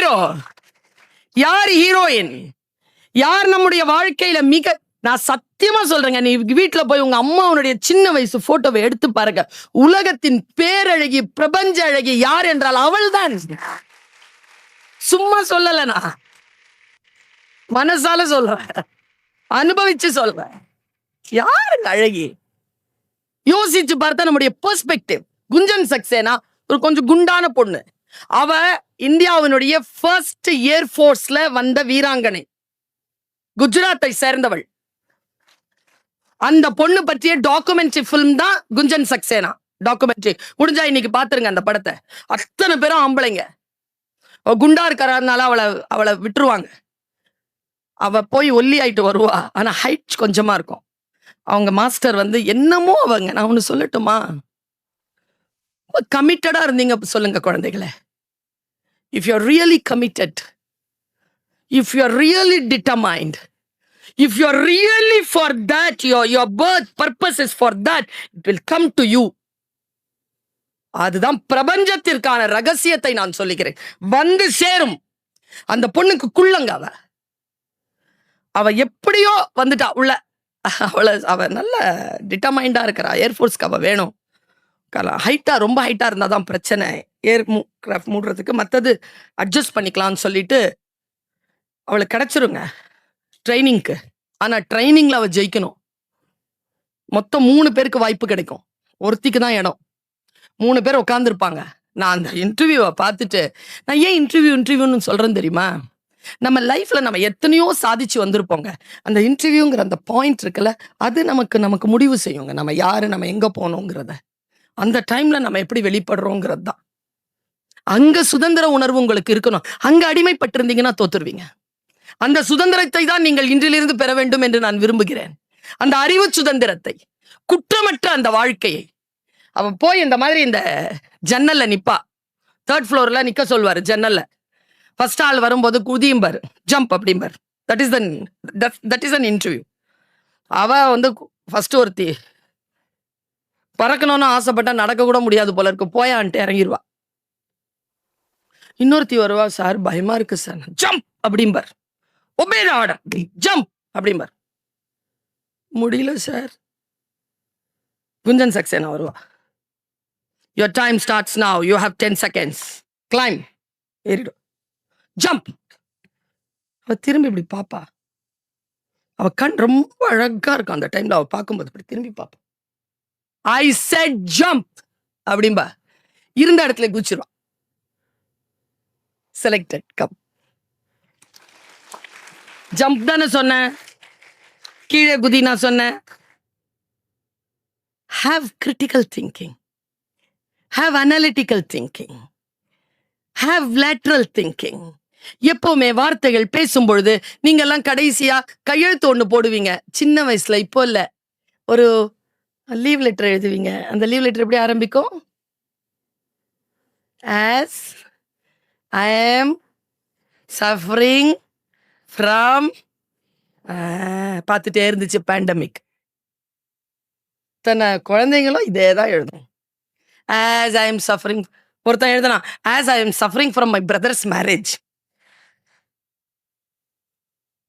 Hero, யார் heroine, யார் நம்முடைய வாழ்க்கையில நான் சத்தியமா சொல்றேங்க, நீ வீட்டுல போய் உங்க அம்மாவுடைய சின்ன வயசு போட்டோவை எடுத்து பாருங்க. உலகத்தின் பேரழகி, பிரபஞ்ச அழகி யார் என்றால் அவள் தான். சும்மா சொல்லலனா, மனசால சொல்றேன், அனுபவிச்சு சொல்றேன். யாருங்க அழகி? யோசிச்சு பார்த்தா நம்முடைய பெர்ஸ்பெக்டிவ். குஞ்சன் சக்சேனா ஒரு கொஞ்சம் குண்டான பொண்ணு. அவ இந்தியாவினுடைய ஃபர்ஸ்ட் ஏர்ஃபோர்ஸ்ல வந்த வீராங்கனை, குஜராத்தை சேர்ந்தவள். அந்த பொண்ணு பற்றிய டாக்குமெண்ட்ரி ஃபிலிம் தான் குஞ்சன் சக்சேனா டாக்குமெண்ட்ரி. முடிஞ்சா இன்னைக்கு பாத்துருங்க அந்த படத்தை. அத்தனை பேரும் ஆம்பளைங்க. குண்டா இருக்கிறதுனால அவளை விட்டுருவாங்க. அவ போய் ஒல்லி ஆயிட்டு வருவா, ஆனா ஹைட் கொஞ்சமா இருக்கும். அவங்க மாஸ்டர் என்னமோ அவங்க, நான் ஒண்ணு சொல்லட்டுமா, கமிட்டடா இருந்தீங்க சொல்லுங்க குழந்தைகளை. If you are really committed, if you are really determined, if you are really for that, your birth purpose is for that, it will come to you. அதுதான் பிரபஞ்சத்திற்கான ரகசியத்தை நான் சொல்லுகிறேன். வந்து சேரும். அந்த பொண்ணுக்கு குள்ளங்க, அவ எப்படியோ வந்துட்டா உள்ள. அவ நல்ல டிட்டர்மைண்டா இருக்கிறா. ஏர்ஃபோர்ஸ்க்கு அவ வேணும். ஹைட்டா, ரொம்ப ஹைட்டா இருந்தாதான் பிரச்சனை ஏர் கிராஃப்ட் மூடுறதுக்கு. மற்றது அட்ஜஸ்ட் பண்ணிக்கலாம்னு சொல்லிட்டு அவளுக்கு கிடைச்சிருங்க ட்ரைனிங்க்கு. ஆனா ட்ரைனிங்ல அவ ஜெயிக்கணும். மொத்தம் 3 பேருக்கு வாய்ப்பு கிடைக்கும், ஒருத்திக்கு தான் இடம். 3 பேர் உட்காந்துருப்பாங்க. நான் அந்த இன்டர்வியூவை பார்த்துட்டு, நான் ஏன் இன்டர்வியூன்னு சொல்றேன்னு தெரியுமா? நம்ம லைஃப்ல நம்ம எத்தனையோ சாதிச்சு வந்திருப்போங்க. அந்த இன்டர்வியூங்கிற அந்த பாயிண்ட் இருக்குல்ல, அது நமக்கு முடிவு செய்யுங்க நம்ம யாரு, நம்ம எங்க போகணுங்கிறத. அந்த டைம்ல நம்ம எப்படி வெளிப்படுறோங்கிறது தான். அங்க சுதந்திர உணர்வு உங்களுக்கு இருக்கணும். அங்க அடிமைப்பட்டிருந்தீங்கன்னா தோத்துருவீங்க. அந்த சுதந்திரத்தை தான் நீங்கள் இன்றிலிருந்து பெற வேண்டும் என்று நான் விரும்புகிறேன். அந்த அறிவு சுதந்திரத்தை, குற்றமற்ற அந்த வாழ்க்கையை. அவன் போய் இந்த மாதிரி இந்த ஜன்னல்ல நிப்பா. 3rd ஃப்ளோர்ல நிக்க சொல்வாரு ஜன்னல்ல. ஃபர்ஸ்ட் ஆள் வரும்போது குதியும்பாரு, ஜம்ப் அப்படிம்பார். That is an interview. அவ ஃபர்ஸ்ட் ஒருத்தி பறக்கணும்னு ஆசைப்பட்டா நடக்க கூட முடியாது போல இருக்கு, போயான்ட்டு இறங்கிடுவா. இன்னொருத்தி வருவா, சார் பயமா இருக்கு சார், ஜம்ப் அப்படிம்பார். ஒபே தி ஆர்டர், ஜம்ப் அப்படிம்பார். முடியல சார். குஞ்சன் சக்சேனா வருவா, your time starts now, you have 10 seconds, climb, ஏறிடும், ஜம்ப். அவ திரும்பி இப்படி பாப்பா. அவ கண் ரொம்ப அழகா இருக்கும் அந்த டைம்ல. அவ பார்க்கும்போது இப்படி திரும்பி பாப்பா. I said jump அப்படிம்பா. இருந்த இடத்துல குச்சிருவா. Selected, come. ஜம்ப் தானே சொன்னேன், கீழே குதி நான் சொன்னேன். Have critical thinking, have analytical thinking, have lateral thinking. எப்பவுமே வார்த்தைகள் பேசும் பொழுது நீங்க எல்லாம் கடைசியா கையெழுத்து ஒண்ணு போடுவீங்க சின்ன வயசுல. இப்போ இல்ல, ஒரு லீவ் லெட்டர் எழுதுவீங்க. அந்த லீவ் லெட்டர் எப்படி ஆரம்பிக்கும்? as I am suffering from, பார்த்துட்டே இருந்துச்சு பேண்டமிக். தன்னை குழந்தைங்களும் இதே தான் எழுதும். as I am suffering. ஒருத்தன் எழுதுனா as I am suffering from my brother's marriage.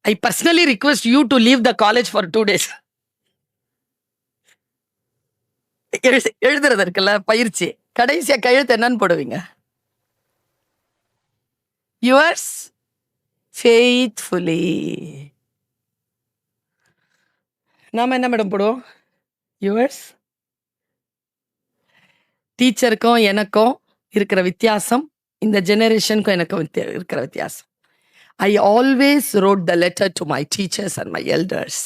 I personally request you to leave the college for 2 days. எழுதுறது இருக்குல்ல பயிற்சி, கடைசியா கையெழுத்து என்னன்னு போடுவீங்க? yours faithfully. நாம என்ன மேடம் போடுவோம்? yours. டீச்சருக்கும் எனக்கும் இருக்கிற வித்தியாசம், இந்த ஜெனரேஷனுக்கும் எனக்கும் இருக்கிற வித்தியாசம். I always wrote the letter to my teachers and my elders.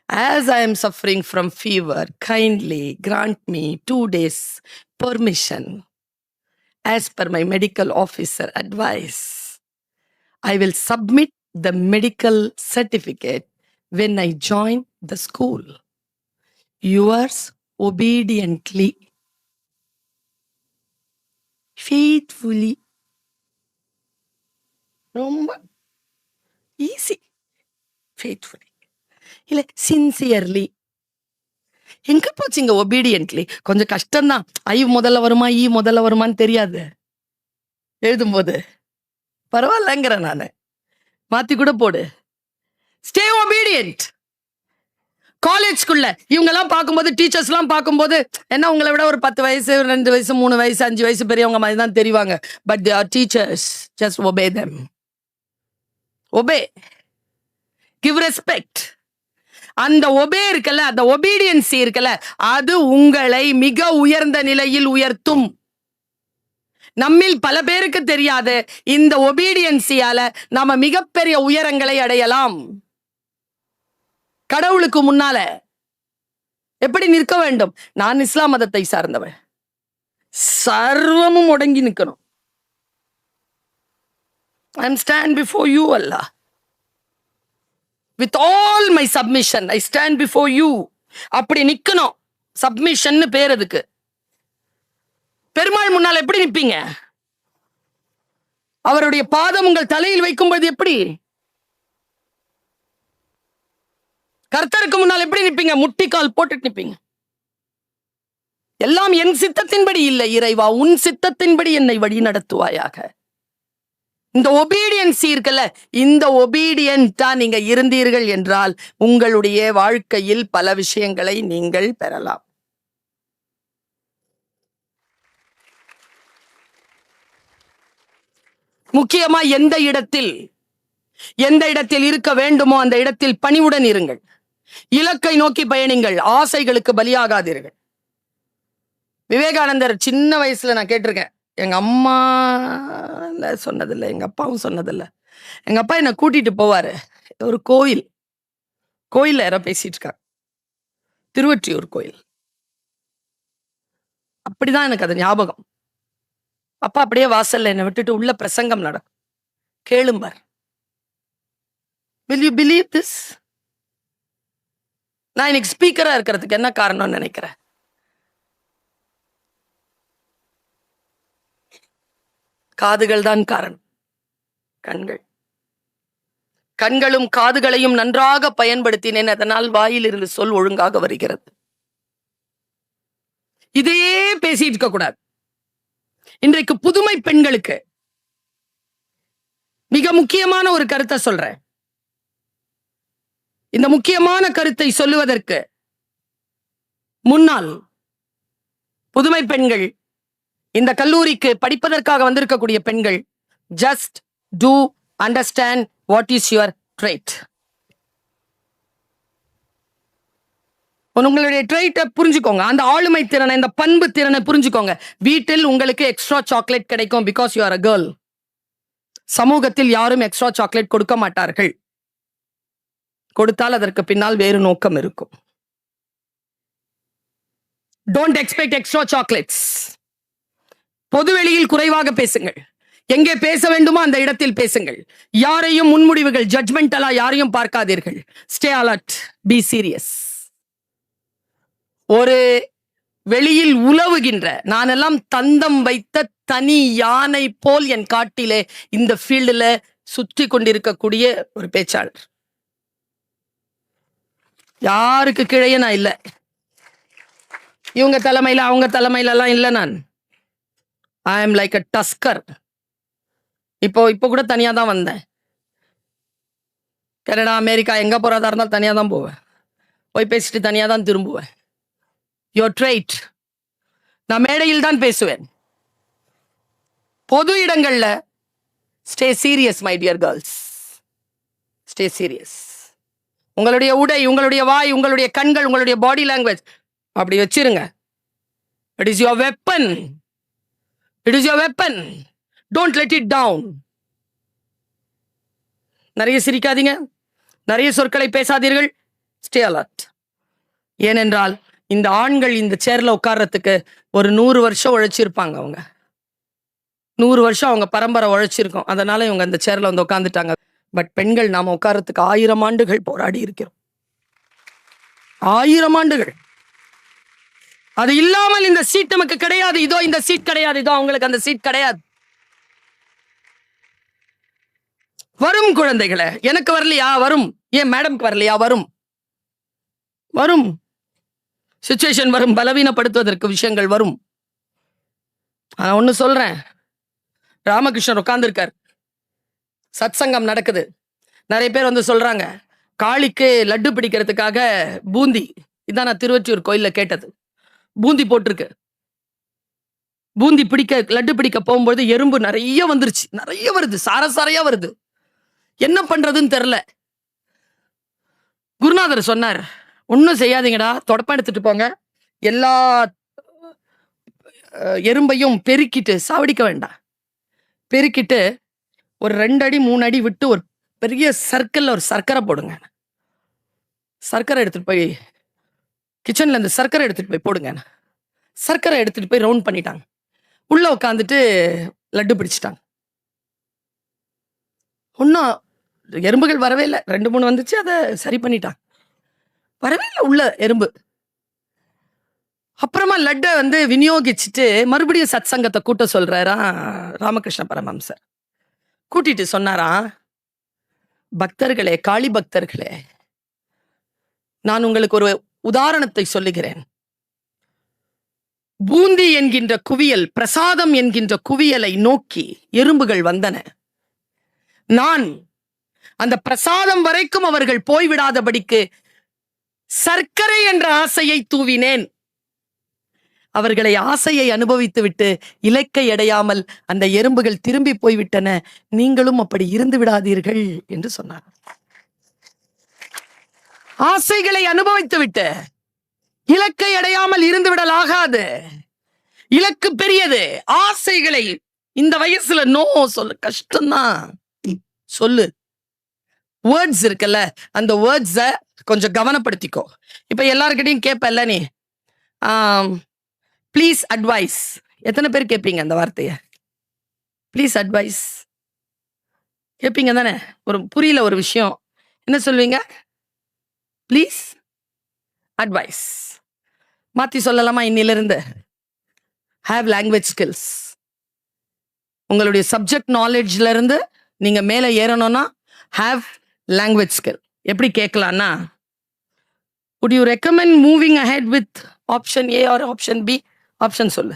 As I am suffering from fever, kindly grant me 2 days permission. As per my medical officer advice, I will submit the medical certificate when I join the school. Yours obediently, faithfully. ரொம்ப easy. faithfully இல்ல sincerely. எங்க போச்சுங்க obediently? கொஞ்சம் கஷ்டம்தான். ஐ முதல்ல வருமா ஈ முதல்ல வருமான்னு தெரியாது எழுதும்போது. பரவாயில்லங்கிறேன் நானு. மாத்தி கூட போடு. Stay obedient. காலேஜ்குள்ள இவங்கெல்லாம் பார்க்கும்போது, டீச்சர்ஸ்லாம் பார்க்கும்போது, என்ன உங்களை விட ஒரு 10 வயசு 2 வயசு 3 வயசு 5 வயசு பெரியவங்க மாதிரி தான் தெரிவாங்க. But they are teachers. Just obey them. Obey. Give respect. அந்த ஒபே இருக்கல, அந்த ஒபீடியன்சி இருக்கல, அது உங்களை மிக உயர்ந்த நிலையில் உயர்த்தும். நம்மில் பல பேருக்கு தெரியாது, இந்த ஒபீடியன்சியால நாம மிகப்பெரிய உயரங்களை அடையலாம். கடவுளுக்கு முன்னால எப்படி நிற்க வேண்டும்? நான் இஸ்லாம் மதத்தை சார்ந்தவன். சர்வமும் முடங்கி நிற்கணும். I am stand before you, Allah. With all my submission, I stand before you. அப்படி நிக்கணும். சப்மிஷன் பேர் அதுக்கு. பெருமாள் முன்னால் எப்படி நிப்பீங்க? அவருடைய பாதம் உங்கள் தலையில் வைக்கும்போது எப்படி? கர்த்தருக்கு முன்னால் எப்படி நிப்பீங்க? முட்டிக்கால் போட்டுட்டு நிப்பீங்க. எல்லாம் என் சித்தத்தின்படி இல்லை இறைவா, உன் சித்தத்தின்படி என்னை வழி நடத்துவாயாக. இந்த ஒபீடியன்ஸ் இருக்குல்ல, இந்த ஒபீடியன்ட்டா நீங்க இருந்தீர்கள் என்றால் உங்களுடைய வாழ்க்கையில் பல விஷயங்களை நீங்கள் பெறலாம். முக்கியமா எந்த இடத்தில் இருக்க வேண்டுமோ அந்த இடத்தில் பணிவுடன் இருங்கள். இலக்கை நோக்கி பயணிங்கள். ஆசைகளுக்கு பலியாகாதீர்கள். விவேகானந்தர் சின்ன வயசுல நான் கேட்டிருக்கேன். எங்க அம்மா சொன்னதில்லை, எங்க அப்பாவும் சொன்னதில்லை. எங்க அப்பா என்னை கூட்டிட்டு போவாரு. ஒரு கோயில்ல யாரோ பேசிட்டு இருக்காங்க. திருவொற்றியூர் கோயில். அப்படிதான் எனக்கு அது ஞாபகம். அப்பா அப்படியே வாசல்ல என்னை விட்டுட்டு உள்ள பிரசங்கம் நடக்கும். கேளும்பார். Will you believe this? நான் இன்னைக்கு ஸ்பீக்கரா இருக்கிறதுக்கு என்ன காரணம்னு நினைக்கிறேன்? காதுகள் தான் காரணம். கண்களும் காதுகளையும் நன்றாக பயன்படுத்தினேன், அதனால் வாயில் இருந்து சொல் ஒழுங்காக வருகிறது. இதையே பேசிட்டு இருக்க கூடாது. இன்றைக்கு புதுமை பெண்களுக்கு மிக முக்கியமான ஒரு கருத்தை சொல்றேன். இந்த முக்கியமான கருத்தை சொல்லுவதற்கு முன்னால் புதுமை பெண்கள், இந்த கல்லூரிக்கு படிப்பதற்காக வந்திருக்கக்கூடிய பெண்கள், just do understand what is your trait. உங்களுடைய ட்ரைட்டை புரிஞ்சுக்கோங்க. அந்த ஆளுமை திறனை, இந்த பண்பு திறனை புரிஞ்சுக்கோங்க. வீட்டில் உங்களுக்கு எக்ஸ்ட்ரா சாக்லேட் கிடைக்கும் because you are a girl. சமூகத்தில் யாரும் எக்ஸ்ட்ரா சாக்லேட் கொடுக்க மாட்டார்கள். கொடுத்தால் அதற்கு பின்னால் வேறு நோக்கம் இருக்கும். Don't expect extra chocolates. பொதுவெளியில் குறைவாக பேசுங்கள். எங்கே பேச வேண்டுமோ அந்த இடத்தில் பேசுங்கள். யாரையும் முன்முடிவுகள், ஜட்மெண்டலா யாரையும் பார்க்காதீர்கள். Stay alert, be serious. ஒரு வெளியில் உலவுகின்ற, நானெல்லாம் தந்தம் வைத்த தனி யானை போல் என் காட்டிலே இந்த ஃபீல்டுல சுற்றி கொண்டிருக்கக்கூடிய ஒரு பேச்சாளர். யாருக்கு கீழே நான் இல்லை. இவங்க தலைமையில அவங்க தலைமையில எல்லாம் இல்லை. நான் I am like a tusker. இப்போ கூட தனியா தான் வந்தேன். கனடா, அமெரிக்கா எங்க போறதா இருந்தாலும் தனியா தான் போவேன். போய் பேசிட்டு தனியா தான் திரும்புவேன். Your tried. நான் மேடையில் தான் பேசுவேன். பொது இடங்கள்ல stay serious my dear girls. Stay serious. உங்களுடைய உடை, உங்களுடைய வாய், உங்களுடைய கண்கள், உங்களுடைய பாடி லாங்குவேஜ் அப்படி வச்சிருங்க. It is your weapon. It is your weapon. Don't let it down. நிறைய சிரிக்காதீங்க, நிறைய சொற்களை பேசாதீர்கள். Stay alert. ஏனென்றால் இந்த ஆண்கள் இந்த சேர்ல உட்கார்றதுக்கு ஒரு 100 வருஷம் உழைச்சிருப்பாங்க. அவங்க 100 வருஷம் அவங்க பரம்பரை உழைச்சிருக்கோம். அதனால இவங்க இந்த சேர்ல வந்து உட்காந்துட்டாங்க. பட் பெண்கள் நாம உட்கார்றதுக்கு 1000 ஆண்டுகள் போராடி இருக்கிறோம். 1000 ஆண்டுகள். அது இல்லாமல் இந்த சீட் நமக்கு கிடையாது. இதோ இந்த சீட் கிடையாது, இதோ அவங்களுக்கு அந்த சீட் கிடையாது. வரும் குழந்தைகளை. எனக்கு வரலையா? வரும். ஏன் மேடம்க்கு வரலையா? வரும். வரும். சிச்சுவேஷன் வரும். பலவீனப்படுத்துவதற்கு விஷயங்கள் வரும். நான் ஒண்ணு சொல்றேன். ராமகிருஷ்ணர் உட்கார்ந்துருக்கார். சத்சங்கம் நடக்குது. நிறைய பேர் வந்து சொல்றாங்க, காளிக்கு லட்டு பிடிக்கிறதுக்காக பூந்தி, இதான் நான் திருவொற்றியூர் கோயில்ல கேட்டது, பூந்தி போட்டிருக்கு. பூந்தி பிடிக்க, லட்டு பிடிக்க போகும்போது எறும்பு நிறைய வந்துருச்சு, நிறைய வருது, சாரசாரையா வருது. என்ன பண்றதுன்னு தெரியல. குருநாதர் சொன்னார், ஒன்னும் செய்யாதீங்கடா, தொடப்பம் எடுத்துட்டு போங்க, எல்லா எறும்பையும் பெருக்கிட்டு, சாவடிக்க வேண்டாம், பெருக்கிட்டு ஒரு 2 அடி 3 அடி விட்டு ஒரு பெரிய சர்க்கிள்ல ஒரு சர்க்கரை போடுங்க. சர்க்கரை எடுத்துட்டு போய் கிச்சன்ல இருந்து சர்க்கரை எடுத்துட்டு போய் போடுங்க. சர்க்கரை எடுத்துட்டு போய் ரவுண்ட் பண்ணிட்டாங்க. உள்ள உட்காந்துட்டு லட்டு பிடிச்சிட்டாங்க. ஒன்னும் எறும்புகள் வரவே இல்லை. 2-3 வந்துச்சு, அதை சரி பண்ணிட்டாங்க. வரவே இல்லை உள்ள எறும்பு. அப்புறமா லட்டை வந்து விநியோகிச்சுட்டு மறுபடியும் சத் சங்கத்தை கூட்ட சொல்றாரா ராமகிருஷ்ண பரமஹம்சர். கூட்டிட்டு சொன்னாரா, பக்தர்களே, காளி பக்தர்களே, நான் உங்களுக்கு ஒரு உதாரணத்தை சொல்லுகிறேன். பூந்தி என்கின்ற குவியல், பிரசாதம் என்கின்ற குவியலை நோக்கி எறும்புகள் வந்தன. நான் அந்த பிரசாதம் வரைக்கும் அவர்கள் போய்விடாதபடிக்கு சர்க்கரை என்ற ஆசையை தூவினேன். அவர்களை ஆசையை அனுபவித்து விட்டு இலக்கை அடையாமல் அந்த எறும்புகள் திரும்பி போய்விட்டன. நீங்களும் அப்படி இருந்து விடாதீர்கள் என்று சொன்னார். ஆசைகளை அனுபவித்து விட்டு இலக்கை அடையாமல் இருந்து விடல் ஆகாது. இலக்கு பெரியது. ஆசைகளை இந்த வயசுல நோ சொல்ல கஷ்டம்தான். சொல்லு. வேர்ட்ஸ் இருக்குல்ல, அந்த வேர்ட்ஸ கொஞ்சம் கவனப்படுத்திக்கோ. இப்ப எல்லாருக்கிட்டையும் கேட்பல்ல நீ, ப்ளீஸ் அட்வைஸ். எத்தனை பேர் கேட்பீங்க அந்த வார்த்தைய? ப்ளீஸ் அட்வைஸ் கேட்பீங்க தானே? ஒரு புரியல ஒரு விஷயம், என்ன சொல்வீங்க? Please advice. மாத்தி சொல்லலாமா? இன்னிலிருந்து ஹேவ் லாங்குவேஜ் ஸ்கில்ஸ். உங்களுடைய சப்ஜெக்ட் நாலேஜ்ல இருந்து நீங்க மேல ஏறணும்னா ஹேவ் லாங்குவேஜ் ஸ்கில். எப்படி கேட்கலாம்னா, would you recommend moving ahead with option A or option B? Option சொல்லு.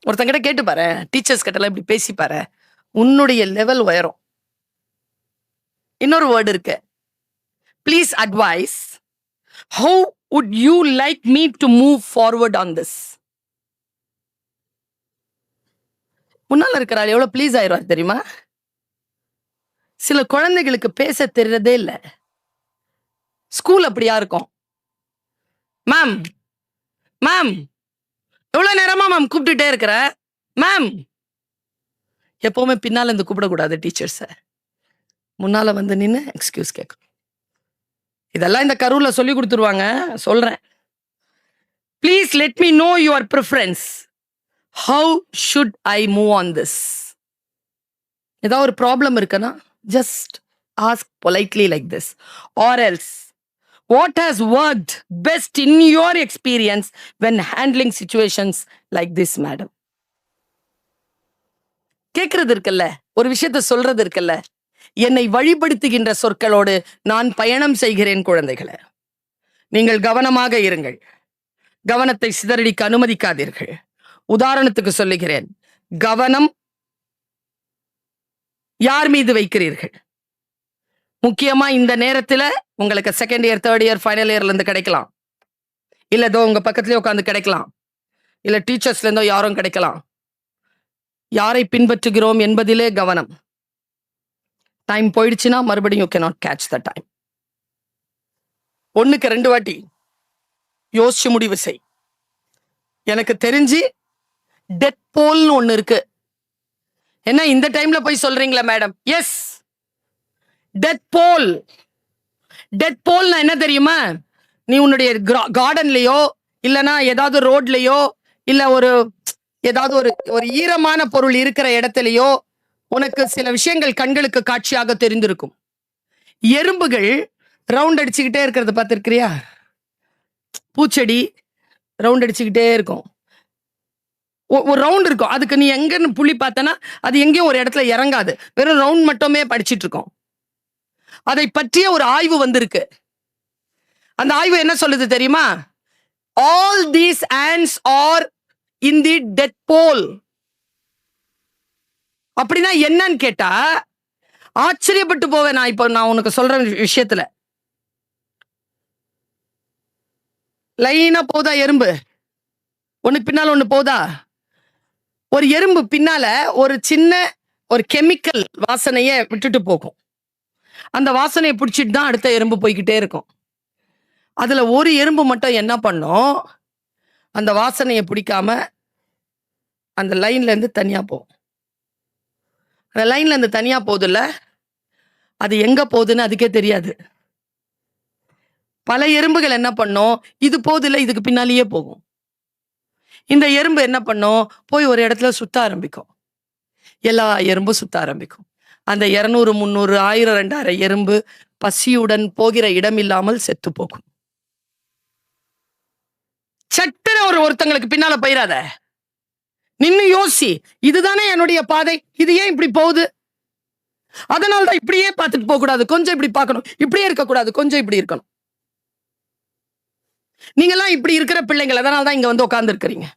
ஒருத்தங்கிட்ட கேட்டு பாரு, டீச்சர்ஸ் கிட்ட இப்படி பேசி பாரு, உன்னுடைய லெவல் உயரும். இன்னொரு வேர்டு இருக்கு, please advice. how would you like me to move forward on this? முன்னால இருக்கிறாள் எவ்வளவு ப்ளீஸ் ஆயிடுவார் தெரியுமா? சில குழந்தைகளுக்கு பேச தெரியறதே இல்லை. ஸ்கூல் அப்படியா இருக்கும். மேம் மேம் எவ்வளவு நேரமா மேம் கூப்பிட்டுட்டே இருக்கிற மேம். எப்பவுமே பின்னால இருந்து கூப்பிடக்கூடாது டீச்சர்ஸ, முன்னால வந்து நின்று எக்ஸ்கியூஸ் கேட்கணும். இதெல்லாம் இந்த கரூர்ல சொல்லி கொடுத்துருவாங்க, சொல்றேன். Please let me no your preference. How should I move on this? ஏதாவது ஒரு ப்ராப்ளம் இருக்குன்னா just ask politely like this, or else what has worked best in your experience when handling situations like this, madam? கேக்குறது இருக்குல்ல, ஒரு விஷயத்தை சொல்றது இருக்குல்ல, என்னை வழிபடுத்துகின்ற சொற்களோடு நான் பயணம் செய்கிறேன். குழந்தைகளே, நீங்கள் கவனமாக இருங்கள். கவனத்தை சிதறடிக்க அனுமதிக்காதீர்கள். உதாரணத்துக்கு சொல்லுகிறேன், கவனம் யார் மீது வைக்கிறீர்கள்? முக்கியமா இந்த நேரத்துல உங்களுக்கு second year, third year, final இயர்ல இருந்து கிடைக்கலாம், இல்ல ஏதோ உங்க பக்கத்துலயே உட்காந்து கிடைக்கலாம், இல்ல டீச்சர்ஸ்ல இருந்தோ யாரும் கிடைக்கலாம். யாரை பின்பற்றுகிறோம் என்பதிலே கவனம். டைம் போயிடுச்சுன்னா மறுபடியும் you cannot catch the time. 1க்கு 2 வாட்டி யோசிச்சு முடிவு செய். எனக்கு தெரிஞ்சு டெத் போல்னு ஒண்ணு இருக்கு. என்ன இந்த டைம்ல போய் சொல்றீங்களா மேடம்? எஸ், டெத் போல். டெத் போல்னா என்ன தெரியுமா? நீ உன்னுடைய கார்டன்லயோ இல்லனா ஏதாவது ரோட்லயோ இல்ல ஒரு ஏதாவது ஒரு ஈரமான பொருள் இருக்கிற இடத்துலயோ உனக்கு சில விஷயங்கள் கண்களுக்கு காட்சியாக தெரிந்திருக்கும். எறும்புகள் ரவுண்ட் அடிச்சுக்கிட்டே இருக்கிறத பார்த்திருக்கிறியா? பூச்செடி ரவுண்ட் அடிச்சுக்கிட்டே இருக்கும். ஒரு ரவுண்ட் இருக்கும், அதுக்கு நீ எங்கன்னு புள்ளி பார்த்தனா அது எங்கேயும் ஒரு இடத்துல இறங்காது, வெறும் ரவுண்ட் மட்டுமே படிச்சிட்டு இருக்கோம். அதை பற்றிய ஒரு ஆய்வு வந்திருக்கு. அந்த ஆய்வு என்ன சொல்லுது தெரியுமா? all these ants are in the death pole. அப்படின்னா என்னன்னு கேட்டா ஆச்சரியப்பட்டு போவேன். நான் உனக்கு சொல்ற விஷயத்துல லைனா போதா எறும்பு, ஒண்ணுக்கு பின்னால ஒண்ணு போதா. ஒரு எறும்பு பின்னால ஒரு சின்ன ஒரு கெமிக்கல் வாசனைய விட்டுட்டு போகும். அந்த வாசனையை பிடிச்சிட்டு தான் அடுத்த எறும்பு போய்கிட்டே இருக்கும். அதுல ஒரு எறும்பு மட்டும் என்ன பண்ணும், அந்த வாசனையை பிடிக்காம அந்த லைன்ல இருந்து தனியா போகும். அந்த லைன்ல இருந்து தனியா போகுதுல்ல, அது எங்க போகுதுன்னு அதுக்கே தெரியாது. பல எறும்புகள் என்ன பண்ணும், இது போகுதுல்ல, இதுக்கு பின்னாலேயே போகும். இந்த எறும்பு என்ன பண்ணும், போய் ஒரு இடத்துல சுத்த ஆரம்பிக்கும். எல்லா எறும்பும் சுத்த ஆரம்பிக்கும். அந்த 200, 300, 1000, 2000 எறும்பு பசியுடன் போகிற இடம் இல்லாமல் செத்து போகும். சட்டுன்னு ஒருத்தங்களுக்கு பின்னால போயிடாத, நின்னு யோசி. இதுதானே என்னுடைய பாதை, இது ஏன் இப்படி போகுது? அதனால்தான் இப்படியே பார்த்துட்டு போக கூடாது, கொஞ்சம் இப்படி பார்க்கணும். இப்படியே இருக்கக்கூடாது, கொஞ்சம் இப்படி இருக்கணும். நீங்க எல்லாம் இப்படி இருக்கிற பிள்ளைங்கள், அதனால தான் இங்க வந்து உட்கார்ந்து இருக்கிறீங்க.